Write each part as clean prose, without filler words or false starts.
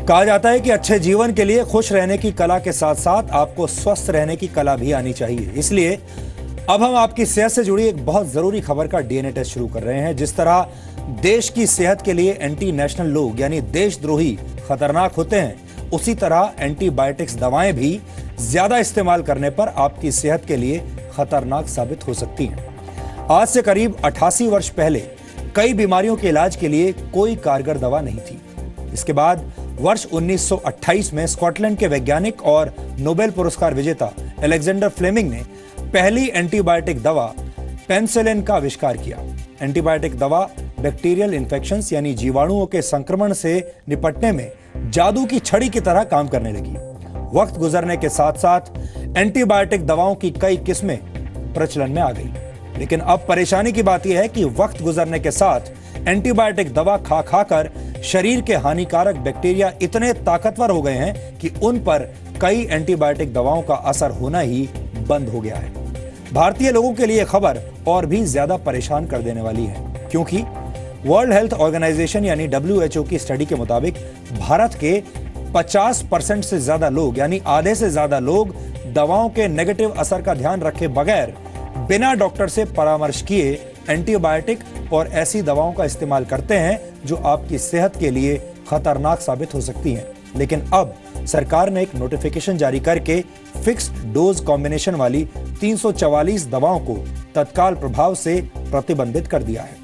कहा जाता है कि अच्छे जीवन के लिए खुश रहने की कला के साथ साथ आपको स्वस्थ रहने की कला भी आनी चाहिए। इसलिए अब हम आपकी सेहत से जुड़ी एक बहुत जरूरी खबर का डीएनए टेस्ट शुरू कर रहे हैं। जिस तरह देश की सेहत के लिए एंटी नेशनल लोग यानी देशद्रोही खतरनाक होते हैं, उसी तरह एंटीबायोटिक्स दवाएं भी ज्यादा इस्तेमाल करने पर आपकी सेहत के लिए खतरनाक साबित हो सकती हैं। आज से करीब 88 वर्ष पहले कई बीमारियों के इलाज के लिए कोई कारगर दवा नहीं थी। इसके बाद वर्ष 1928 में स्कॉटलैंड के वैज्ञानिक और नोबेल पुरस्कार विजेता अलेक्जेंडर फ्लेमिंग ने पहली एंटीबायोटिक दवा पेनिसिलिन का आविष्कार किया। एंटीबायोटिक दवा बैक्टीरियल इन्फेक्शंस यानी जीवाणुओं के संक्रमण से निपटने में जादू की छड़ी की तरह काम करने लगी। वक्त गुजरने के साथ साथ एंटीबायोटिक दवाओं की कई किस्में प्रचलन में आ गई, लेकिन अब परेशानी की बात यह है कि वक्त गुजरने के साथ एंटीबायोटिक दवा खा खाकर शरीर के हानिकारक बैक्टीरिया इतने ताकतवर हो गए हैं कि उन पर कई एंटीबायोटिक दवाओं का असर होना ही बंद हो गया है। भारतीय लोगों के लिए खबर और भी ज्यादा परेशान कर देने वाली है, क्योंकि वर्ल्ड हेल्थ ऑर्गेनाइजेशन यानी WHO की स्टडी के मुताबिक भारत के 50% से ज्यादा लोग यानी आधे से ज्यादा लोग दवाओं के नेगेटिव असर का ध्यान रखे बगैर बिना डॉक्टर से परामर्श किए एंटीबायोटिक और ऐसी दवाओं का इस्तेमाल करते हैं जो आपकी सेहत के लिए खतरनाक साबित हो सकती हैं। लेकिन अब सरकार ने एक नोटिफिकेशन जारी करके फिक्स्ड डोज कॉम्बिनेशन वाली 344 दवाओं को तत्काल प्रभाव से प्रतिबंधित कर दिया है।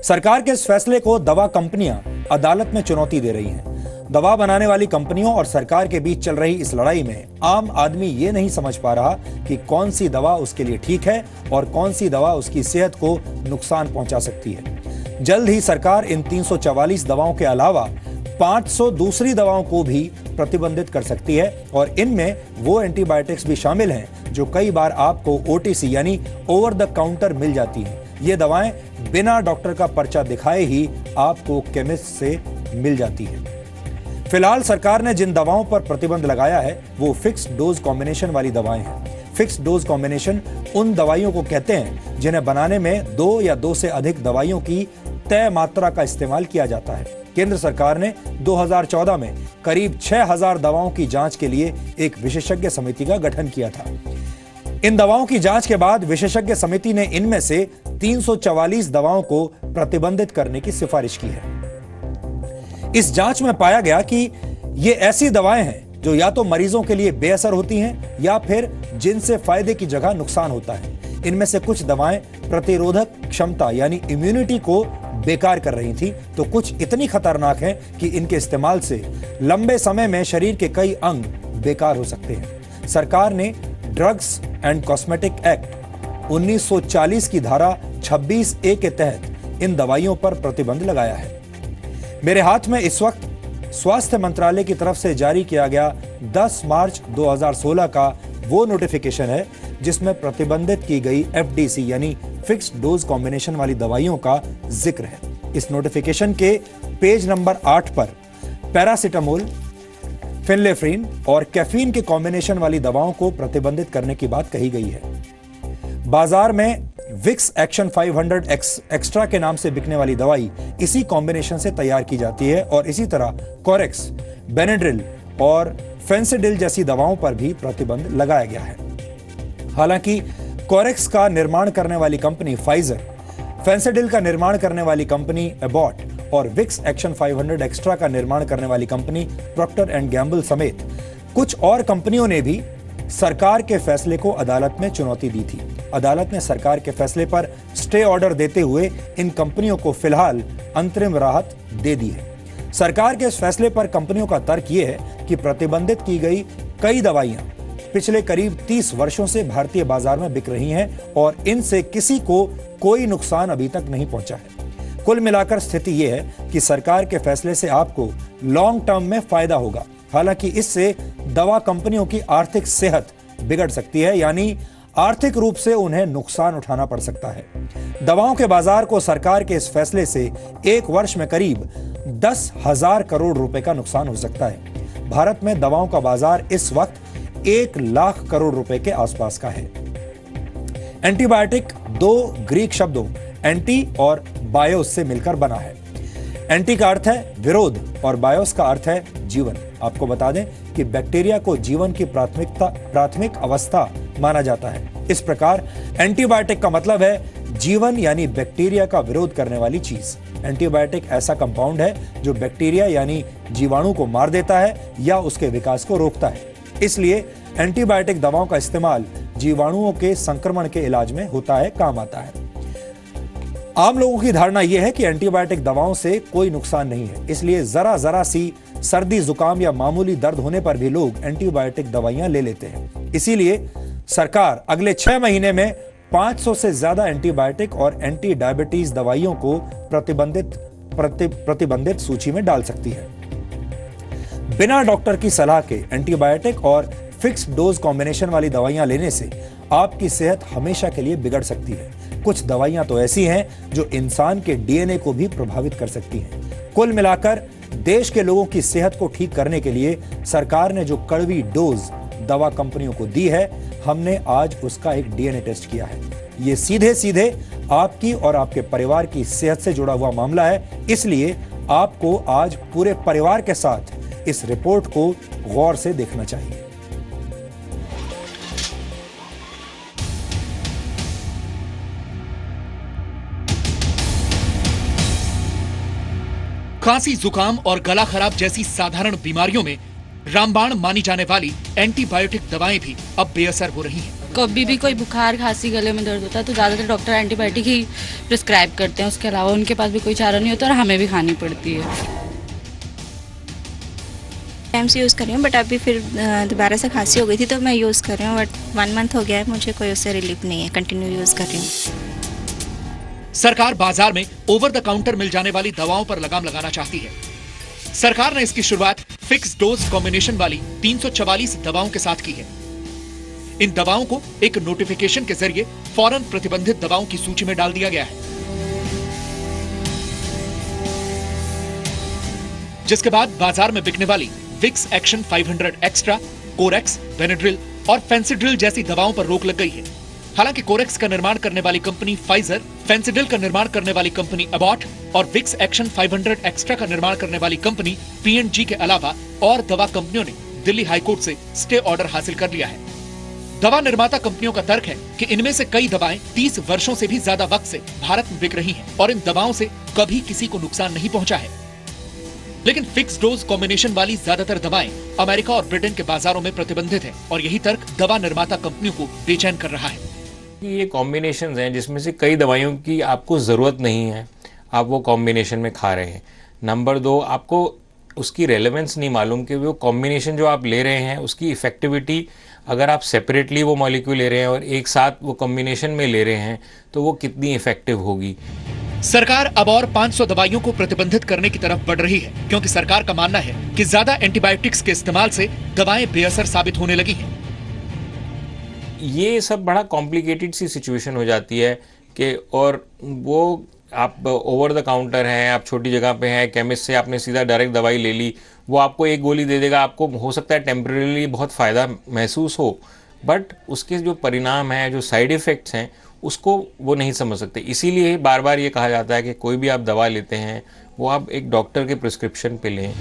सरकार के इस फैसले को दवा कंपनियां अदालत में चुनौती दे रही हैं। दवा बनाने वाली कंपनियों और सरकार के बीच चल रही इस लड़ाई में आम आदमी ये नहीं समझ पा रहा कि कौन सी दवा उसके लिए ठीक है और कौन सी दवा उसकी सेहत को नुकसान पहुंचा सकती है। जल्द ही सरकार इन 344 दवाओं के अलावा 500 दूसरी दवाओं को भी प्रतिबंधित कर सकती है और इनमें वो एंटीबायोटिक्स भी शामिल हैं जो कई बार आपको OTC यानी ओवर द काउंटर मिल जाती हैं। ये दवाएं बिना डॉक्टर का पर्चा दिखाए ही आपको केमिस्ट से मिल जाती है। फिलहाल सरकार ने जिन दवाओं पर प्रतिबंध लगाया है वो फिक्स्ड डोज कॉम्बिनेशन वाली दवाएं हैं। फिक्स्ड डोज कॉम्बिनेशन उन दवाइयों को कहते हैं जिन्हें बनाने में 2 या 2 से अधिक दवाइयों की तय मात्रा का इस्तेमाल किया जाता है। केंद्र सरकार ने 2014 में करीब 6000 दवाओं की जांच के लिए एक विशेषज्ञ समिति का गठन किया था। इन दवाओं की जांच के बाद विशेषज्ञ समिति ने इनमें से 344 दवाओं को प्रतिबंधित करने की सिफारिश की है। इस जांच में पाया गया कि ये ऐसी दवाएं हैं जो या तो मरीजों के लिए बेअसर होती हैं या फिर जिनसे फायदे की जगह नुकसान होता है। इनमें से कुछ दवाएं प्रतिरोधक क्षमता यानी इम्यूनिटी को बेकार कर रही थी, तो कुछ इतनी खतरनाक हैं कि इनके इस्तेमाल से लंबे समय में शरीर के कई अंग बेकार हो सकते हैं। सरकार ने ड्रग्स एंड कॉस्मेटिक एक्ट 1940 की धारा 26A के तहत इन दवाइयों पर प्रतिबंध लगाया है। मेरे हाथ में इस वक्त स्वास्थ्य मंत्रालय की तरफ से जारी किया गया 10 मार्च 2016 का वो नोटिफिकेशन है जिसमें प्रतिबंधित की गई FDC यानी फिक्स्ड डोज कॉम्बिनेशन वाली दवाइयों का जिक्र है। इस नोटिफिकेशन के पेज नंबर 8 पर पैरासिटामोल, फेनलेफ्रीन और कैफीन के कॉम्बिनेशन वाली दवाओं को प्रतिबंधित करने की बात कही गई है। बाजार में विक्स एक्शन 500 एक्स्ट्रा के नाम से बिकने वाली दवाई इसी कॉम्बिनेशन से तैयार की जाती है और इसी तरह कोरेक्स, बेनेड्रिल और फेंसिडिल जैसी दवाओं पर भी प्रतिबंध लगाया गया है। हालांकि कोरेक्स का निर्माण करने वाली कंपनी फाइजर, फेंसिडिल का निर्माण करने वाली कंपनी एबॉट और विक्स एक्शन 500 एक्स्ट्रा का निर्माण करने वाली कंपनी प्रॉक्टर एंड गैम्बल समेत कुछ और कंपनियों ने भी सरकार के फैसले को अदालत में चुनौती दी थी। अदालत ने सरकार के फैसले पर स्टे ऑर्डर देते हुए इन कंपनियों को फिलहाल अंतरिम राहत दे दी है। सरकार के इस फैसले पर कंपनियों का तर्क यह है कि प्रतिबंधित की गई कई दवाइयां पिछले करीब 30 वर्षों से भारतीय बाजार में बिक रही हैं और इनसे किसी को कोई नुकसान अभी तक नहीं पहुंचा है। कुल मिलाकर स्थिति यह है कि सरकार के फैसले से आपको लॉन्ग टर्म में फायदा होगा, हालांकि इससे दवा कंपनियों की आर्थिक सेहत बिगड़ सकती है, यानी आर्थिक रूप से उन्हें नुकसान उठाना पड़ सकता है। दवाओं के बाजार को सरकार के इस फैसले से एक वर्ष में करीब 10,000 करोड़ रुपए का नुकसान हो सकता है। भारत में दवाओं का बाजार इस वक्त 1 लाख करोड़ रुपए के आसपास का है। एंटीबायोटिक 2 ग्रीक शब्दों एंटी और बायोस से मिलकर बना है। एंटी का अर्थ है विरोध और बायोस का अर्थ है जीवन। आपको बता दें कि बैक्टीरिया को जीवन की प्राथमिक अवस्था माना जाता है। इस प्रकार एंटीबायोटिक का मतलब है जीवन यानी बैक्टीरिया का विरोध करने वाली चीज। एंटीबायोटिक ऐसा कंपाउंड है जो बैक्टीरिया यानी जीवाणु को मार देता है या उसके विकास को रोकता है। इसलिए एंटीबायोटिक दवाओं का इस्तेमाल जीवाणुओं के संक्रमण के इलाज में होता है, काम आता है। आम लोगों की धारणा यह है कि एंटीबायोटिक दवाओं से कोई नुकसान नहीं है, इसलिए जरा सी सर्दी जुकाम या मामूली दर्द होने पर भी लोग एंटीबायोटिक दवाइयां ले लेते हैं। इसीलिए सरकार अगले 6 महीने में 500 से ज्यादा एंटीबायोटिक और एंटी डायबिटीज दवाइयों को प्रतिबंधित सूची में डाल सकती है। बिना डॉक्टर की सलाह के एंटीबायोटिक और फिक्स्ड डोज कॉम्बिनेशन वाली दवाइयां लेने से आपकी सेहत हमेशा के लिए बिगड़ सकती है। कुछ दवाइयां तो ऐसी हैं जो इंसान के डीएनए को भी प्रभावित कर सकती हैं। कुल मिलाकर देश के लोगों की सेहत को ठीक करने के लिए सरकार ने जो कड़वी डोज दवा कंपनियों को दी है, हमने आज उसका एक डीएनए टेस्ट किया है। ये सीधे आपकी और आपके परिवार की सेहत से जुड़ा हुआ मामला है, इसलिए आपको आज पूरे परिवार के साथ इस रिपोर्ट को गौर से देखना चाहिए। खांसी, जुकाम और गला खराब जैसी साधारण बीमारियों में रामबाण मानी जाने वाली एंटीबायोटिक दवाएं भी अब बेअसर हो रही हैं। कभी भी कोई बुखार, खांसी, गले में दर्द होता है तो ज़्यादातर डॉक्टर एंटीबायोटिक ही प्रिस्क्राइब करते हैं। उसके अलावा उनके पास भी कोई चारा नहीं होता और हमें भी खानी पड़ती है। टाइम से यूज़ कर रही हूँ, बट अभी फिर दोबारा से खांसी हो गई थी तो मैं यूज़ कर रही हूँ, बट 1 मंथ हो गया है, मुझे कोई उससे रिलीफ नहीं है, कंटिन्यू यूज़ कर रही हूँ। सरकार बाजार में ओवर द काउंटर मिल जाने वाली दवाओं पर लगाम लगाना चाहती है। सरकार ने इसकी शुरुआत फिक्स डोज कॉम्बिनेशन वाली 344 दवाओं के साथ की है। इन दवाओं को एक नोटिफिकेशन के जरिए फौरन प्रतिबंधित दवाओं की सूची में डाल दिया गया है, जिसके बाद बाजार में बिकने वाली Vicks Action 500 extra, Corex, Benadryl और फेंसिड्रिल जैसी दवाओं पर रोक लग गई है। हालांकि कोरेक्स का निर्माण करने वाली कंपनी फाइजर, फेंसिडिल का निर्माण करने वाली कंपनी अबॉट और विक्स एक्शन 500 एक्स्ट्रा का निर्माण करने वाली कंपनी P&G के अलावा और दवा कंपनियों ने दिल्ली हाईकोर्ट से स्टे ऑर्डर हासिल कर लिया है। दवा निर्माता कंपनियों का तर्क है कि इनमें से कई दवाएं 30 वर्षों से भी ज्यादा वक्त से भारत में बिक रही हैं और इन दवाओं से कभी किसी को नुकसान नहीं पहुंचा है। लेकिन फिक्स डोज कॉम्बिनेशन वाली ज्यादातर दवाएं अमेरिका और ब्रिटेन के बाजारों में प्रतिबंधित है और यही तर्क दवा निर्माता कंपनियों को बेचैन कर रहा है। ये कॉम्बिनेशंस हैं जिसमें से कई दवाइयों की आपको ज़रूरत नहीं है, आप वो कॉम्बिनेशन में खा रहे हैं। नंबर 2, आपको उसकी रेलेवेंस नहीं मालूम कि वो कॉम्बिनेशन जो आप ले रहे हैं उसकी इफ़ेक्टिविटी, अगर आप सेपरेटली वो मॉलिक्यूल ले रहे हैं और एक साथ वो कॉम्बिनेशन में ले रहे हैं तो वो कितनी इफ़ेक्टिव होगी। सरकार अब और 500 दवाइयों को प्रतिबंधित करने की तरफ बढ़ रही है, क्योंकि सरकार का मानना है कि ज्यादा एंटीबायोटिक्स के इस्तेमाल से दवाएं बेअसर साबित होने लगी हैं। ये सब बड़ा कॉम्प्लिकेटेड सी सिचुएशन हो जाती है कि और वो आप ओवर द काउंटर हैं, आप छोटी जगह पे हैं, केमिस्ट से आपने सीधा डायरेक्ट दवाई ले ली, वो आपको एक गोली दे देगा, आपको हो सकता है टेम्परेरी बहुत फ़ायदा महसूस हो, बट उसके जो परिणाम हैं, जो साइड इफ़ेक्ट्स हैं, उसको वो नहीं समझ सकते। इसीलिए बार बार ये कहा जाता है कि कोई भी आप दवा लेते हैं वो आप एक डॉक्टर के प्रिस्क्रिप्शन पे लें।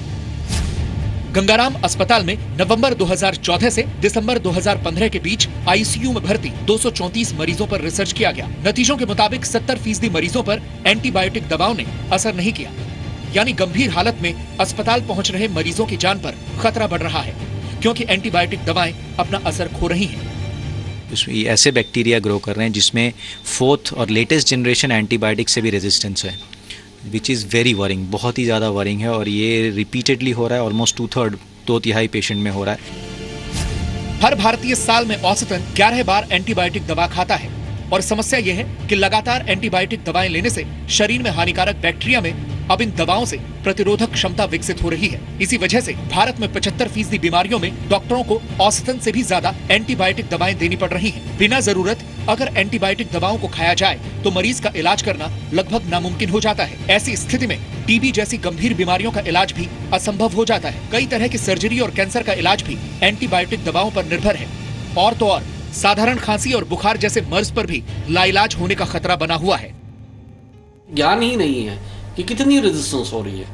गंगाराम अस्पताल में नवंबर 2014 से दिसंबर 2015 के बीच आईसीयू में भर्ती 234 मरीजों पर रिसर्च किया गया। नतीजों के मुताबिक 70% मरीजों पर एंटीबायोटिक दवाओं ने असर नहीं किया, यानी गंभीर हालत में अस्पताल पहुंच रहे मरीजों की जान पर खतरा बढ़ रहा है, क्योंकि एंटीबायोटिक दवाएं अपना असर खो रही हैं। उसमें ऐसे बैक्टीरिया ग्रो कर रहे हैं जिसमें 4th और लेटेस्ट जनरेशन एंटीबायोटिक से भी रेजिस्टेंस है, विच इज़ वेरी वरिंग, बहुत ही ज़्यादा वरिंग है और ये रिपीटेडली हो रहा है। ऑलमोस्ट 2/3, 2/3 पेशेंट में हो रहा है। हर भारतीय साल में औसतन 11 बार एंटीबायोटिक दवा खाता है और समस्या यह है कि लगातार एंटीबायोटिक दवाएं लेने से शरीर में हानिकारक बैक्टीरिया में अब इन दवाओं से प्रतिरोधक क्षमता विकसित हो रही है। इसी वजह से भारत में 75% बीमारियों में डॉक्टरों को औसतन से भी ज्यादा एंटीबायोटिक दवाएं देनी पड़ रही हैं। बिना जरूरत अगर एंटीबायोटिक दवाओं को खाया जाए तो मरीज का इलाज करना लगभग नामुमकिन हो जाता है। ऐसी स्थिति में टीबी जैसी गंभीर बीमारियों का इलाज भी असंभव हो जाता है। कई तरह की सर्जरी और कैंसर का इलाज भी एंटीबायोटिक दवाओं पर निर्भर है। और तो और साधारण खांसी और बुखार जैसे मर्ज पर भी लाइलाज होने का खतरा बना हुआ है। ज्ञान ही नहीं है कि कितनी रेजिस्टेंस हो रही है।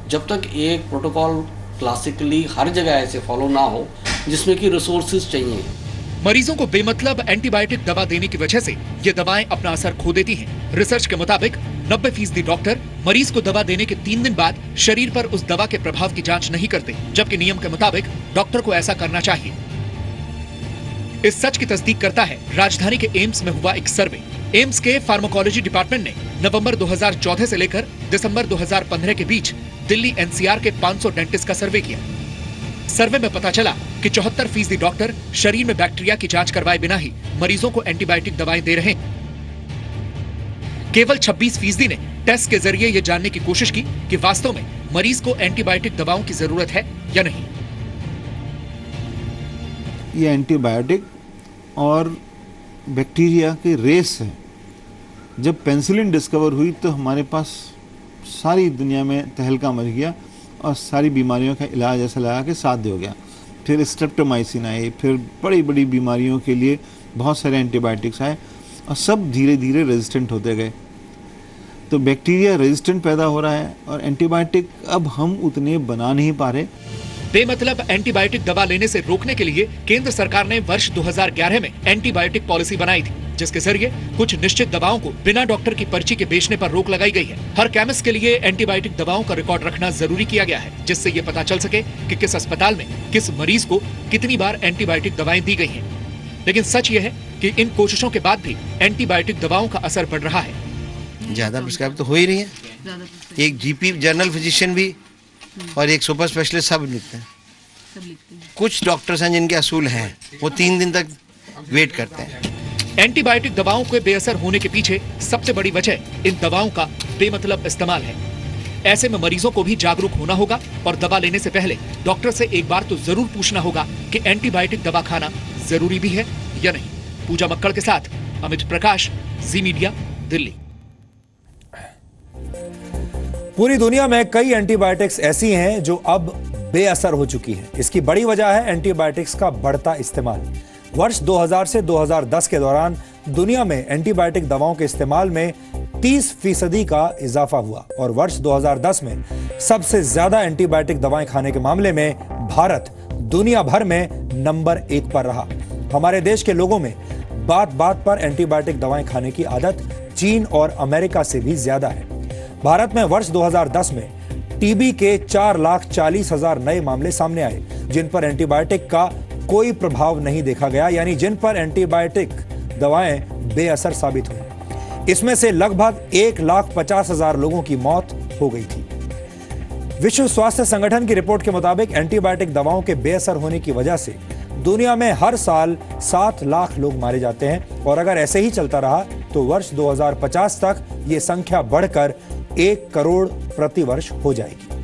जब तक एक प्रोटोकॉल क्लासिकली हर जगह ऐसे फॉलो ना हो जिसमें कि रिसोर्सेज चाहिए। मरीजों को बेमतलब एंटीबायोटिक दवा देने की वजह से ये दवाएं अपना असर खो देती हैं। रिसर्च के मुताबिक 90% डॉक्टर मरीज को दवा देने के 3 दिन बाद शरीर पर उस दवा के प्रभाव की जांच नहीं करते, जबकि नियम के मुताबिक डॉक्टर को ऐसा करना चाहिए। इस सच की तस्दीक करता है राजधानी के एम्स में हुआ एक सर्वे। एम्स के फार्माकोलॉजी डिपार्टमेंट ने नवंबर 2014 से लेकर दिसंबर 2015 के बीच दिल्ली एनसीआर के 500 डेंटिस्ट का सर्वे किया। सर्वे में पता चला कि 74% डॉक्टर शरीर में बैक्टीरिया की जांच करवाए बिना ही मरीजों को एंटीबायोटिक दवाएं दे रहे हैं। केवल 26% ने टेस्ट के जरिए यह जानने की कोशिश की कि वास्तव में मरीज को एंटीबायोटिक दवाओं की जरूरत है या नहीं। ये एंटीबायोटिक और बैक्टीरिया की रेस है। जब पेनिसिलिन डिस्कवर हुई तो हमारे पास सारी दुनिया में तहलका मच गया और सारी बीमारियों का इलाज ऐसा लगा कि साध्य हो गया। फिर स्ट्रेप्टोमाइसिन आए, फिर बड़ी बड़ी बीमारियों के लिए बहुत सारे एंटीबायोटिक्स आए और सब धीरे धीरे रेजिस्टेंट होते गए। तो बैक्टीरिया रेजिस्टेंट पैदा हो रहा है और एंटीबायोटिक अब हम उतने बना नहीं पा रहे। बेमतलब एंटीबायोटिक दवा लेने से रोकने के लिए केंद्र सरकार ने वर्ष 2011 में एंटीबायोटिक पॉलिसी बनाई थी, जिसके जरिए कुछ निश्चित दवाओं को बिना डॉक्टर की पर्ची के बेचने पर रोक लगाई गई है। हर केमिस्ट के लिए एंटीबायोटिक दवाओं का रिकॉर्ड रखना जरूरी किया गया है, जिससे ये पता चल सके कि किस अस्पताल में किस मरीज को कितनी बार एंटीबायोटिक दवाएं दी गई हैं। लेकिन सच ये है कि इन कोशिशों के बाद भी एंटीबायोटिक दवाओं का असर बढ़ रहा है। ज़्यादा प्रिस्क्राइब तो हो ही रही है। एक जीपी जनरल फिजिशियन भी और एक सुपर स्पेशलिस्ट सब लिखते हैं। कुछ डॉक्टर्स हैं जिनके असूल हैं, वो 3 दिन तक वेट करते हैं। एंटीबायोटिक दवाओं के बेअसर होने के पीछे सबसे बड़ी वजह इन दवाओं का बेमतलब इस्तेमाल है। ऐसे में मरीजों को भी जागरूक होना होगा और दवा लेने से पहले डॉक्टर से एक बार तो जरूर पूछना होगा कि एंटीबायोटिक दवा खाना जरूरी भी है या नहीं। पूजा मक्कड़ के साथ अमित प्रकाश, जी मीडिया, दिल्ली। पूरी दुनिया में कई एंटीबायोटिक्स ऐसी हैं जो अब बेअसर हो चुकी हैं। इसकी बड़ी वजह है एंटीबायोटिक्स का बढ़ता इस्तेमाल। वर्ष 2000 से 2010 के दौरान दुनिया में एंटीबायोटिक दवाओं के इस्तेमाल में 30% का इजाफा हुआ और वर्ष 2010 में सबसे ज्यादा एंटीबायोटिक दवाएं खाने के मामले में भारत दुनिया भर में नंबर 1 पर रहा। हमारे देश के लोगों में बात बात पर एंटीबायोटिक दवाएं खाने की आदत चीन और अमेरिका से भी ज्यादा है। भारत में वर्ष 2010 में टीबी के 4,40,000 नए मामले सामने आए, जिन पर एंटीबायोटिक का कोई प्रभाव नहीं देखा गया, यानी जिन पर एंटीबायोटिक दवाएं बेअसर साबित हुई। इसमें से लगभग 1,50,000 लोगों की मौत हो गई थी। विश्व स्वास्थ्य संगठन की रिपोर्ट के मुताबिक एंटीबायोटिक दवाओं के बेअसर होने की वजह से दुनिया में हर साल 7 लाख लोग मारे जाते हैं और अगर ऐसे ही चलता रहा तो वर्ष 2050 तक ये संख्या बढ़कर 1 करोड़ प्रति वर्ष हो जाएगी।